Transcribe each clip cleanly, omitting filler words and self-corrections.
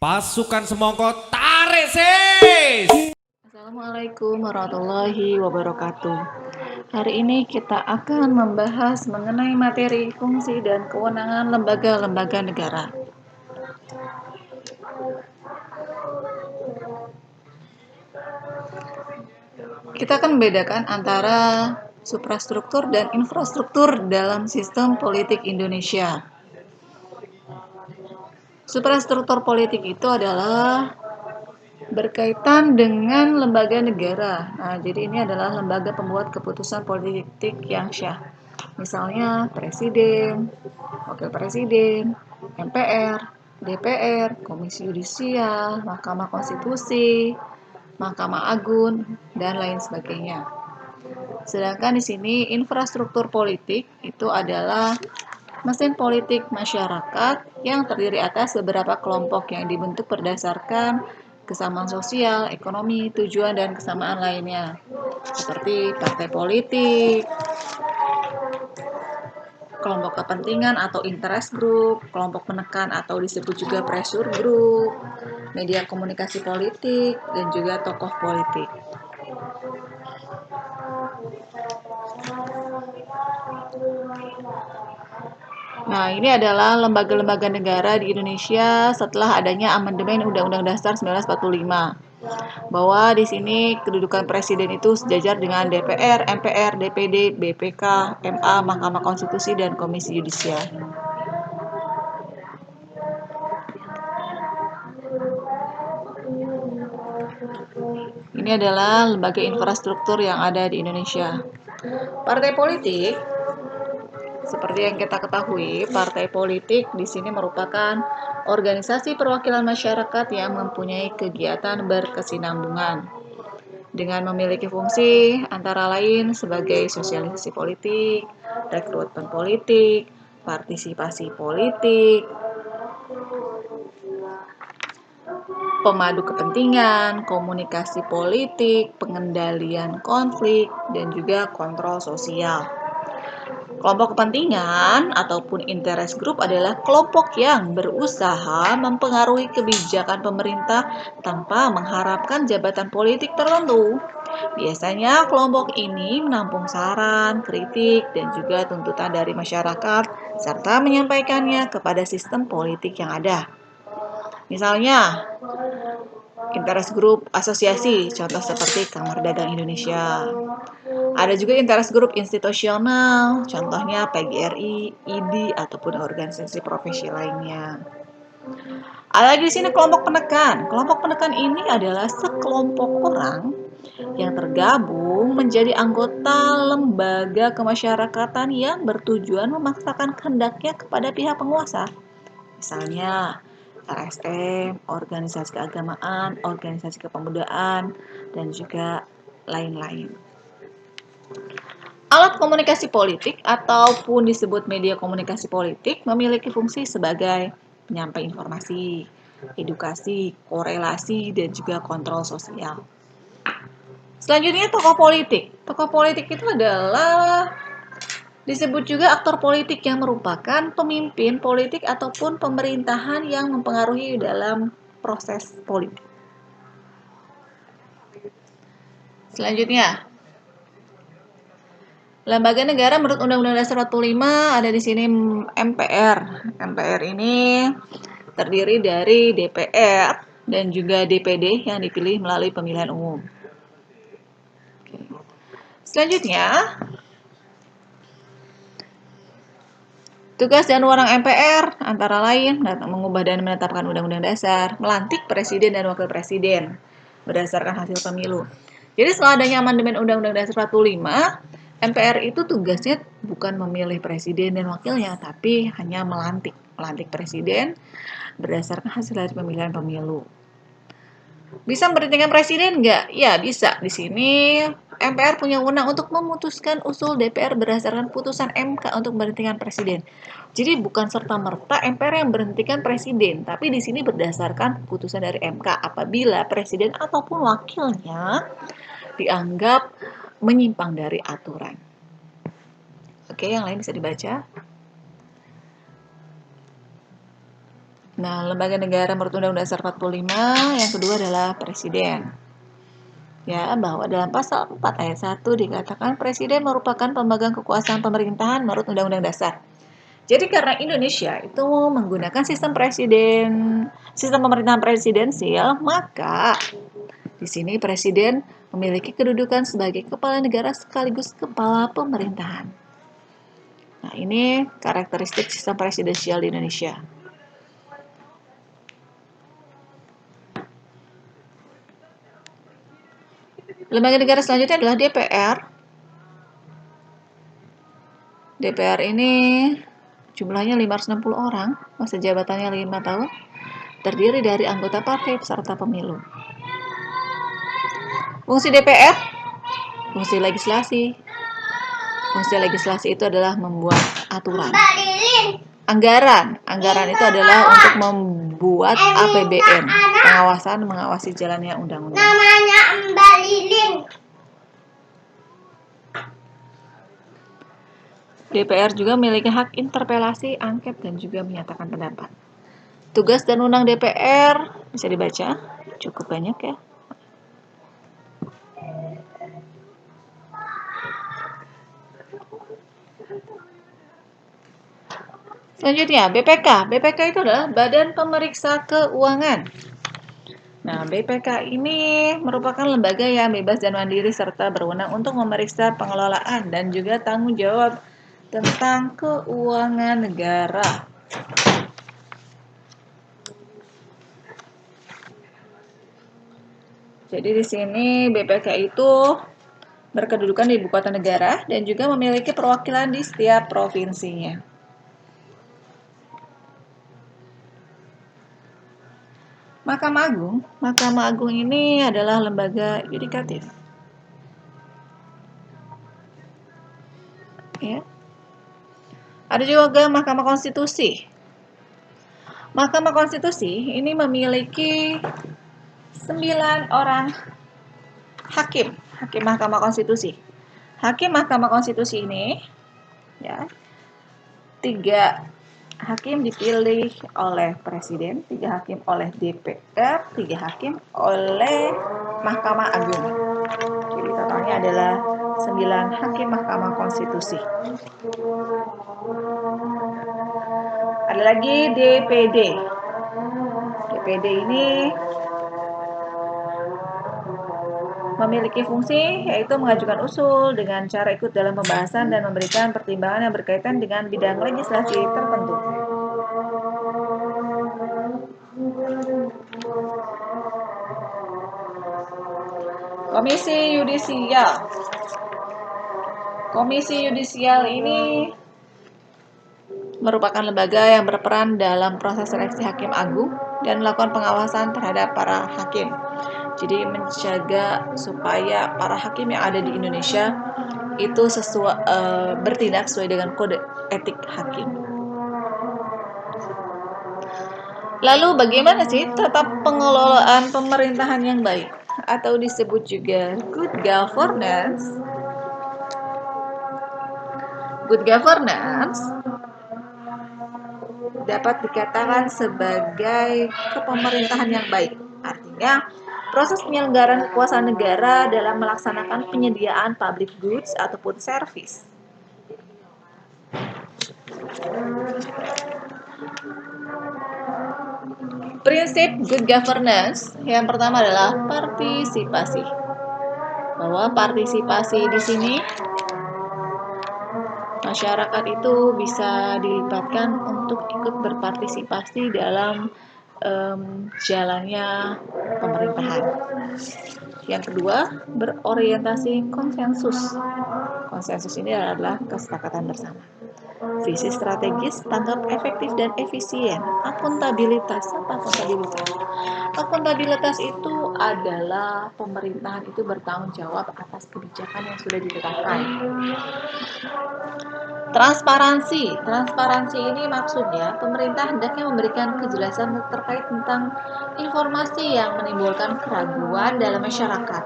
Pasukan semongko tarik sis. Assalamualaikum warahmatullahi wabarakatuh. Hari ini kita akan membahas mengenai materi fungsi dan kewenangan lembaga-lembaga negara. Kita akan membedakan antara suprastruktur dan infrastruktur dalam sistem politik Indonesia. Suprastruktur politik itu adalah berkaitan dengan lembaga negara. Nah, jadi ini adalah lembaga pembuat keputusan politik yang syah. Misalnya presiden, wakil presiden, MPR, DPR, Komisi Yudisial, Mahkamah Konstitusi, Mahkamah Agung, dan lain sebagainya. Sedangkan di sini infrastruktur politik itu adalah mesin politik masyarakat yang terdiri atas beberapa kelompok yang dibentuk berdasarkan kesamaan sosial, ekonomi, tujuan, dan kesamaan lainnya. Seperti partai politik, kelompok kepentingan atau interest group, kelompok penekan atau disebut juga pressure group, media komunikasi politik, dan juga tokoh politik. Nah, ini adalah lembaga-lembaga negara di Indonesia setelah adanya amandemen Undang-Undang Dasar 1945. Bahwa di sini kedudukan presiden itu sejajar dengan DPR, MPR, DPD, BPK, MA, Mahkamah Konstitusi, dan Komisi Yudisial. Ini adalah lembaga infrastruktur yang ada di Indonesia. Partai politik, seperti yang kita ketahui, partai politik di sini merupakan organisasi perwakilan masyarakat yang mempunyai kegiatan berkesinambungan dengan memiliki fungsi antara lain sebagai sosialisasi politik, rekrutmen politik, partisipasi politik, pemadu kepentingan, komunikasi politik, pengendalian konflik, dan juga kontrol sosial. Kelompok kepentingan ataupun interest group adalah kelompok yang berusaha mempengaruhi kebijakan pemerintah tanpa mengharapkan jabatan politik tertentu. Biasanya kelompok ini menampung saran, kritik, dan juga tuntutan dari masyarakat serta menyampaikannya kepada sistem politik yang ada. Misalnya, interest group asosiasi, contoh seperti Kamar Dagang Indonesia. Ada juga interest group institusional, contohnya PGRI, ID, ataupun organisasi profesi lainnya. Ada lagi di sini kelompok penekan. Kelompok penekan ini adalah sekelompok orang yang tergabung menjadi anggota lembaga kemasyarakatan yang bertujuan memaksakan kehendaknya kepada pihak penguasa. Misalnya, LSM, organisasi keagamaan, organisasi kepemudaan, dan juga lain-lain. Alat komunikasi politik ataupun disebut media komunikasi politik memiliki fungsi sebagai penyampai informasi, edukasi, korelasi, dan juga kontrol sosial. Selanjutnya tokoh politik. Tokoh politik itu adalah disebut juga aktor politik yang merupakan pemimpin politik ataupun pemerintahan yang mempengaruhi dalam proses politik. Selanjutnya, lembaga negara menurut Undang-Undang Dasar 45 ada di sini MPR. MPR ini terdiri dari DPR dan juga DPD yang dipilih melalui pemilihan umum. Selanjutnya, tugas dan wewenang MPR antara lain mengubah dan menetapkan undang-undang dasar, melantik presiden dan wakil presiden berdasarkan hasil pemilu. Jadi setelah adanya amandemen Undang-Undang Dasar 45, MPR itu tugasnya bukan memilih presiden dan wakilnya, tapi hanya melantik presiden berdasarkan hasil dari pemilihan pemilu. Bisa memberhentikan presiden nggak? Ya, bisa. Di sini MPR punya wewenang untuk memutuskan usul DPR berdasarkan putusan MK untuk memberhentikan presiden. Jadi bukan serta-merta MPR yang memberhentikan presiden, tapi di sini berdasarkan putusan dari MK apabila presiden ataupun wakilnya dianggap menyimpang dari aturan. Oke, yang lain bisa dibaca. Nah, lembaga negara menurut Undang-Undang Dasar 45, yang kedua adalah presiden. Ya, bahwa dalam pasal 4 ayat 1 dikatakan presiden merupakan pemegang kekuasaan pemerintahan menurut Undang-Undang Dasar. Jadi karena Indonesia itu menggunakan sistem pemerintahan presidensial, maka di sini presiden memiliki kedudukan sebagai kepala negara sekaligus kepala pemerintahan. Nah, ini karakteristik sistem presidensial di Indonesia. Lembaga negara selanjutnya adalah DPR. DPR ini jumlahnya 560 orang, masa jabatannya 5 tahun, terdiri dari anggota partai peserta pemilu. Fungsi DPR, fungsi legislasi. Fungsi legislasi itu adalah membuat aturan. Anggaran itu adalah untuk membuat APBN, mengawasi jalannya undang-undang. Namanya Mbak Lilin. DPR juga memiliki hak interpelasi, angket, dan juga menyatakan pendapat. Tugas dan undang DPR bisa dibaca, cukup banyak ya. Selanjutnya, BPK. BPK itu adalah Badan Pemeriksa Keuangan. Nah, BPK ini merupakan lembaga yang bebas dan mandiri serta berwenang untuk memeriksa pengelolaan dan juga tanggung jawab tentang keuangan negara. Jadi di sini BPK itu berkedudukan di ibu kota negara dan juga memiliki perwakilan di setiap provinsinya. Mahkamah Agung ini adalah lembaga yudikatif. Ya. Ada juga Mahkamah Konstitusi. Mahkamah Konstitusi ini memiliki 9 orang hakim Mahkamah Konstitusi. Hakim Mahkamah Konstitusi ini, ya, 3 hakim dipilih oleh Presiden, 3 hakim oleh DPR, 3 hakim oleh Mahkamah Agung. Jadi totalnya adalah 9 hakim Mahkamah Konstitusi. Ada lagi DPD. DPD ini memiliki fungsi yaitu mengajukan usul dengan cara ikut dalam pembahasan dan memberikan pertimbangan yang berkaitan dengan bidang legislasi tertentu. Komisi Yudisial. Komisi Yudisial ini merupakan lembaga yang berperan dalam proses seleksi hakim agung dan melakukan pengawasan terhadap para hakim. Jadi menjaga supaya para hakim yang ada di Indonesia itu bertindak sesuai dengan kode etik hakim. Lalu bagaimana sih tata pengelolaan pemerintahan yang baik atau disebut juga good governance? Good governance dapat dikatakan sebagai kepemerintahan yang baik. Artinya, proses penyelenggaraan kekuasaan negara dalam melaksanakan penyediaan public goods ataupun service. Prinsip good governance yang pertama adalah partisipasi. Bahwa partisipasi di sini masyarakat itu bisa dilibatkan untuk ikut berpartisipasi dalam jalannya pemerintahan. Yang kedua, berorientasi konsensus. Konsensus ini adalah kesepakatan bersama. Visi strategis, tanggap efektif dan efisien. Akuntabilitas. Apa akuntabilitas? Akuntabilitas itu adalah pemerintahan itu bertanggung jawab atas kebijakan yang sudah ditetapkan. Transparansi ini maksudnya pemerintah hendaknya memberikan kejelasan terkait tentang informasi yang menimbulkan keraguan dalam masyarakat.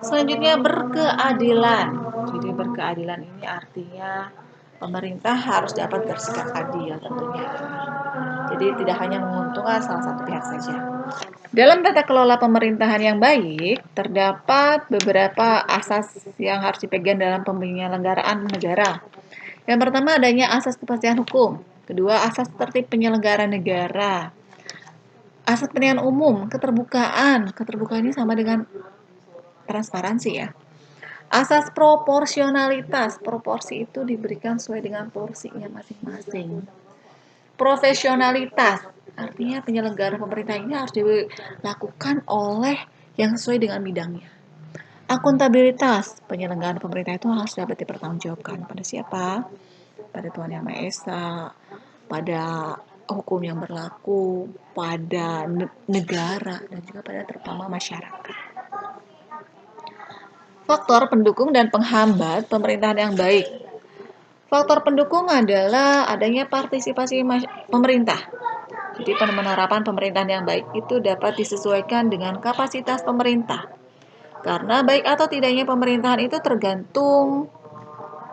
Selanjutnya berkeadilan. Jadi berkeadilan ini artinya Pemerintah harus dapat bersikap adil tentunya. Jadi tidak hanya menguntungkan salah satu pihak saja. Dalam tata kelola pemerintahan yang baik, terdapat beberapa asas yang harus dipegang dalam penyelenggaraan negara. Yang pertama adanya asas kepastian hukum. Kedua, asas tertib penyelenggara negara. Asas kepentingan umum, keterbukaan. Keterbukaan ini sama dengan transparansi ya. Asas proporsionalitas. Proporsi itu diberikan sesuai dengan porsinya masing-masing. Profesionalitas. Artinya penyelenggara pemerintah ini harus dilakukan oleh yang sesuai dengan bidangnya. Akuntabilitas. Penyelenggara pemerintah itu harus dapat dipertanggungjawabkan pada siapa? Pada Tuhan Yang Maha Esa, pada hukum yang berlaku, pada negara, dan juga pada terutama masyarakat. Faktor pendukung dan penghambat pemerintahan yang baik. Faktor pendukung adalah adanya partisipasi pemerintah. Jadi penerapan pemerintahan yang baik itu dapat disesuaikan dengan kapasitas pemerintah. Karena baik atau tidaknya pemerintahan itu tergantung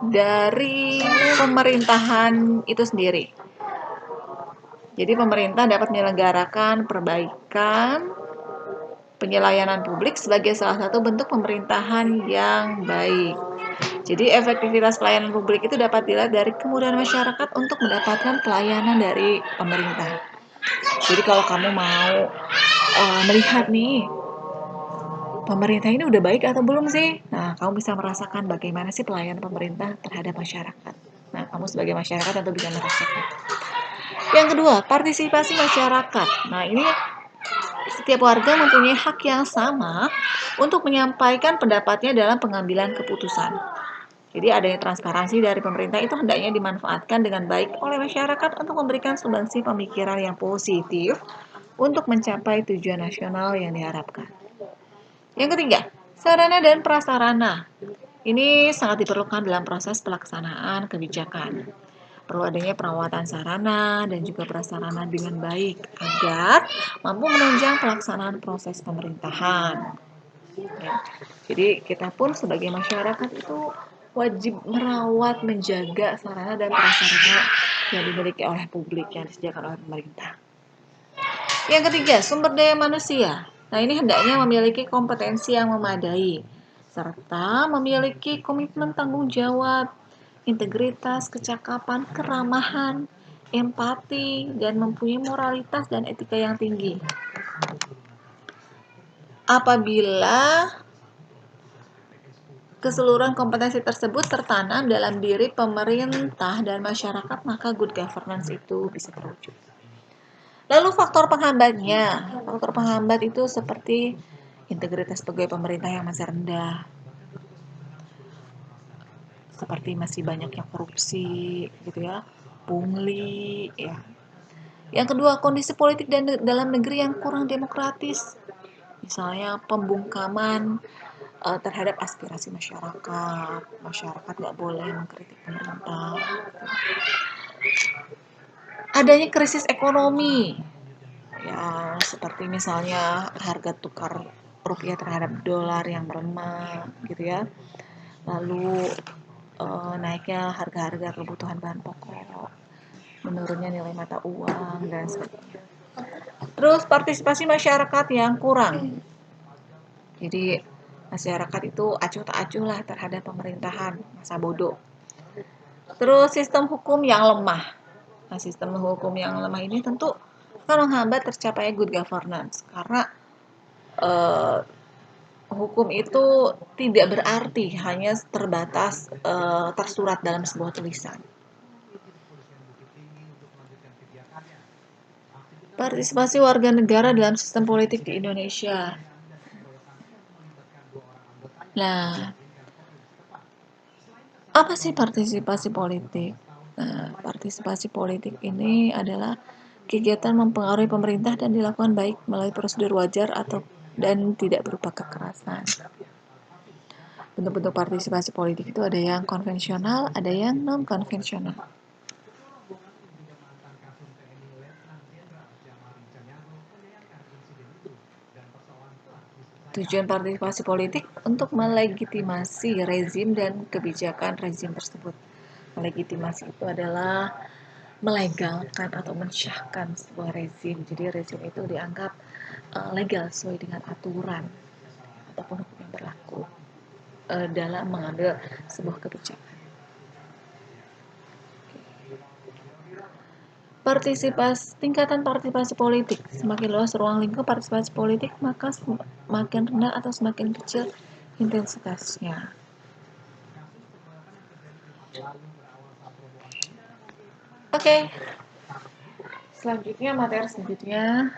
dari pemerintahan itu sendiri. Jadi pemerintah dapat menyelenggarakan perbaikan penyelayanan publik sebagai salah satu bentuk pemerintahan yang baik. Jadi efektivitas pelayanan publik itu dapat dilihat dari kemudahan masyarakat untuk mendapatkan pelayanan dari pemerintah. Jadi kalau kamu mau melihat nih, pemerintah ini udah baik atau belum sih? Nah, kamu bisa merasakan bagaimana sih pelayanan pemerintah terhadap masyarakat. Nah, kamu sebagai masyarakat tentu bisa merasakan. Yang kedua, partisipasi masyarakat. Nah, ini setiap warga mempunyai hak yang sama untuk menyampaikan pendapatnya dalam pengambilan keputusan. Jadi adanya transparansi dari pemerintah itu hendaknya dimanfaatkan dengan baik oleh masyarakat untuk memberikan sumbangsi pemikiran yang positif untuk mencapai tujuan nasional yang diharapkan. Yang ketiga, sarana dan prasarana. Ini sangat diperlukan dalam proses pelaksanaan kebijakan. Perlu adanya perawatan sarana dan juga prasarana dengan baik agar mampu menunjang pelaksanaan proses pemerintahan. Ya. Jadi kita pun sebagai masyarakat itu wajib merawat, menjaga sarana dan prasarana yang dimiliki oleh publik, yang disediakan oleh pemerintah. Yang ketiga, sumber daya manusia. Nah, ini hendaknya memiliki kompetensi yang memadai, serta memiliki komitmen tanggung jawab, integritas, kecakapan, keramahan, empati, dan mempunyai moralitas dan etika yang tinggi. Apabila keseluruhan kompetensi tersebut tertanam dalam diri pemerintah dan masyarakat, maka good governance itu bisa terwujud. Lalu faktor penghambatnya. Faktor penghambat itu seperti integritas pegawai pemerintah yang masih rendah, seperti masih banyak yang korupsi, gitu ya, pungli, ya. Yang kedua, kondisi politik dan dalam negeri yang kurang demokratis, misalnya pembungkaman terhadap aspirasi masyarakat nggak boleh mengkritik pemerintah. Adanya krisis ekonomi, ya seperti misalnya harga tukar rupiah terhadap dolar yang melemah, gitu ya. Lalu naiknya harga-harga kebutuhan bahan pokok, menurunnya nilai mata uang dan sebagainya. Terus partisipasi masyarakat yang kurang. Jadi masyarakat itu acuh tak acuh lah terhadap pemerintahan, masa bodoh. Terus sistem hukum yang lemah. Nah, sistem hukum yang lemah ini tentu akan menghambat tercapainya good governance karena hukum itu tidak berarti hanya terbatas tersurat dalam sebuah tulisan. Partisipasi warga negara dalam sistem politik di Indonesia. Nah, apa sih partisipasi politik? Nah, partisipasi politik ini adalah kegiatan mempengaruhi pemerintah dan dilakukan baik melalui prosedur wajar dan tidak berupa kekerasan. Bentuk-bentuk partisipasi politik itu ada yang konvensional, ada yang non-konvensional. Tujuan partisipasi politik untuk melegitimasi rezim dan kebijakan rezim tersebut. legitimasi itu adalah melegalkan atau mensyahkan sebuah rezim. Jadi rezim itu dianggap legal sesuai dengan aturan ataupun hukum yang berlaku dalam mengambil sebuah kebijakan. Tingkatan partisipasi politik. Semakin luas ruang lingkup partisipasi politik, maka semakin rendah atau semakin kecil intensitasnya. Oke. Selanjutnya, materi selanjutnya